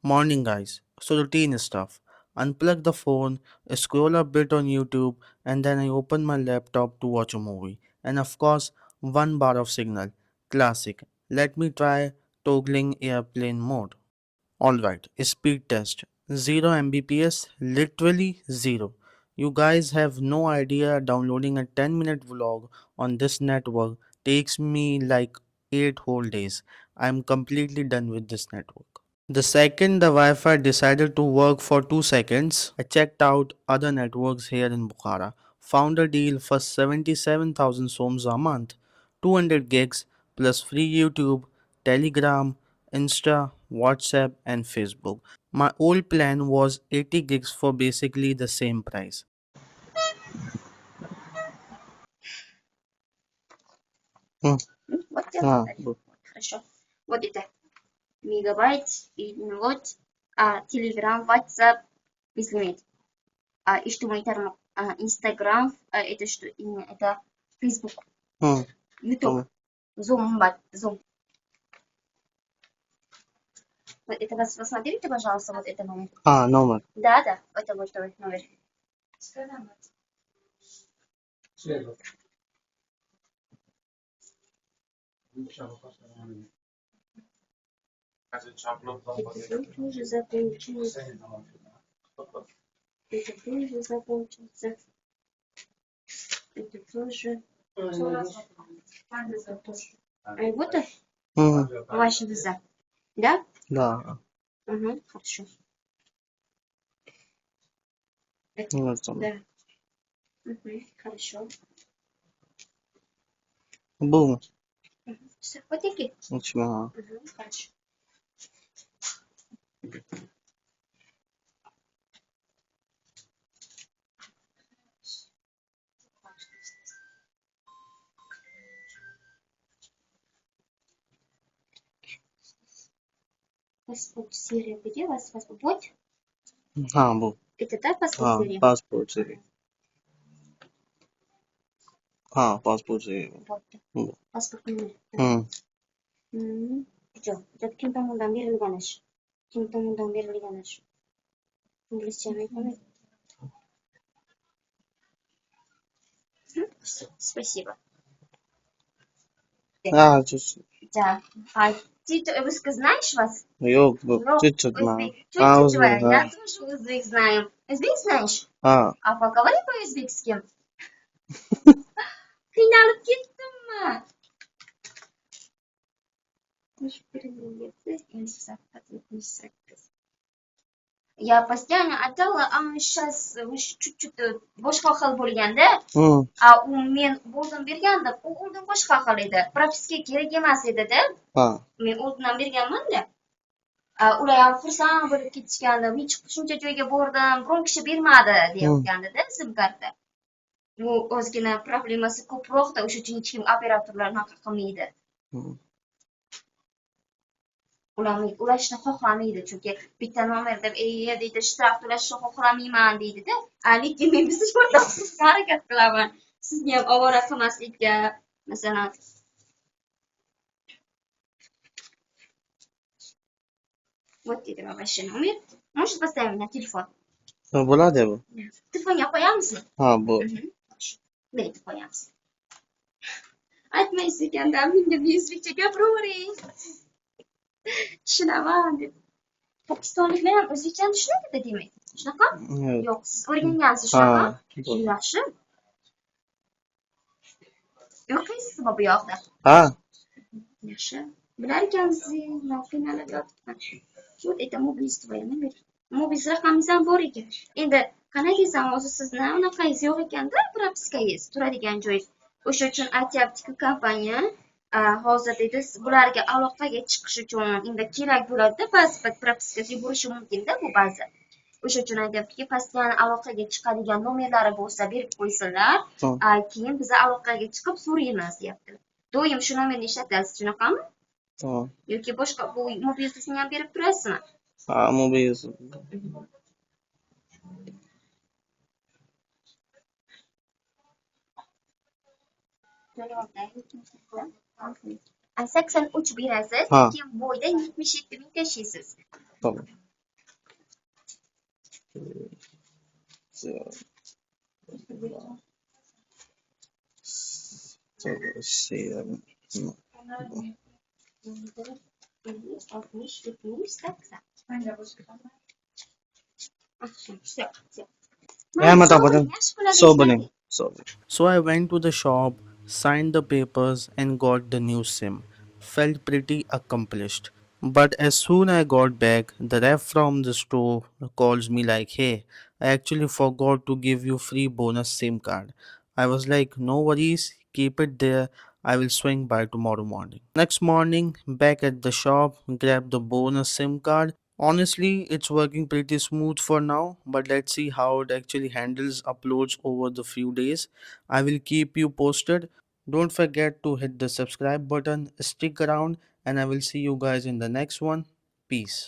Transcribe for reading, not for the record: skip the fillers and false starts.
Morning, guys. So, routine stuff. Unplug the phone, scroll a bit on YouTube, and then I open my laptop to watch a movie. And of course, one bar of signal. Classic. Let me try toggling airplane mode. Alright, speed test. 0 Mbps, literally 0. You guys have no idea downloading a 10-minute vlog on this network takes me like 8 whole days. I'm completely done with this network. The second the Wi Fi decided to work for 2 seconds, I checked out other networks here in Bukhara. Found a deal for 77,000 soms a month, 200 gigs plus free YouTube, Telegram, Insta, WhatsApp, and Facebook. My old plan was 80 gigs for basically the same price. Hmm. Вот я Ah, повторю. good. Хорошо. Вот это мегабайт, и вот, Telegram, WhatsApp, если иметь. И что мы термин, Instagram, это что именно, это Facebook, Hmm. YouTube, Zoom. Вот это вас посмотрите, пожалуйста, вот это номер. Номер. Да, это вот номер. Это тоже закончился. Это тоже закончился. Это тоже. Это тоже. Вот ваши виза. Да? Да. Угу, хорошо. Это, Вот там. да. Угу, хорошо. Бум. Все, вот такие. Ничего. Угу, хорошо. Паспорт серия где у вас? Паспорт? Вот. Бум. Это да, паспорт серия? Passport से passport से Вот. Hmm. Паспорт номер. Hmm. Жоқ, kim tomonidan berilgan ish. Kim tomonidan berilgan ish. Inglizcha aytmayman. Спасибо. Just Да. Ты русский знаешь вас? yok bu Ну, чуть-чуть узбек. на Чуть-чуть, узбек, я тоже узбек знаю. Узбек знаешь? а Поговори по-узбекски. Qiynalib ketdimmi? Я постоянно отдала, сейчас чуть-чуть boshqa xil bo'lganda, u men oldin bergandim, u oldin boshqa xil edi. Propiska kerak emas edida. Men oldindan berganman-da. Ular ham xursand bo'lib ketishgandi. Hech shuncha joyga bordim, biron kishi bermadi deyotgandi-da sim karta. Bu ozgina problemasi ko'proqda, o'sha uchun hech kim operatorlar unaqa qilmaydi. Ulashni xohlamaydi, chunki bitta nomer deb deydi, shtraf to'lashni xohlamayman deydi-da. Lekin men bizni yordam qilishga harakat qilaman. Sizni ham ovora qilmaslikka, masalan. Вот это ваш номер. Можешь поставить на телефон? bo'ladi bu Telefonga qo'yamizmi? bu Berib qo'yamiz. Aytmaysiz ekanda, menga o'zbekcha gapiravering. Tushunaman deb. Pokistonliklar ham o'zbekchani tushunadida, demak. Shunaqa? Yo'q, siz o'rgangansiz shunaqa? Yaxshi. Yo'qaysiz bu yoqda? Yaxshi. Bilar ekansiz, qiynalib yotibman. Вот это mobil твоя номер. Mobil raqamingiz ham bor ekan. Endi qanday desam, o'zi sizni unaqangiz yo'q ekanda, propiskangiz, turadigan joyingiz. O'sha uchun aytyapti-ku kompaniya, hozir deydi, bularga aloqaga chiqish uchun endi kerak bo'ladi-da, pasport propiskasi bo'lishi mumkin-da bu ba'zi. O'sha uchun aytyaptiki, postoyan aloqaga chiqadigan nomerlari bo'lsa berib qo'ysinlar, keyin biz aloqaga chiqib so'raymiz, deyapti. Doim shu nomerni ishlatasiz, shunaqami? Yoki boshqa bu mobilni ham berib turasizmi? mobil sakson uch berasiz, keyin bo'yda 77 ming tashiysiz. So, so let's see. Yeah, matapadan. Sober. Sober. So I went to the shop, signed the papers, and got the new SIM. Felt pretty accomplished. But as soon I got back, the rep from the store calls me like, "Hey, I actually forgot to give you free bonus SIM card." I was like, "No worries, keep it there. I will swing by tomorrow morning." Next morning, back at the shop, grabbed the bonus SIM card. Honestly, it's working pretty smooth for now, but let's see how it actually handles uploads over the few days. I will keep you posted. Don't forget to hit the subscribe button, stick around, and I will see you guys in the next one. Peace.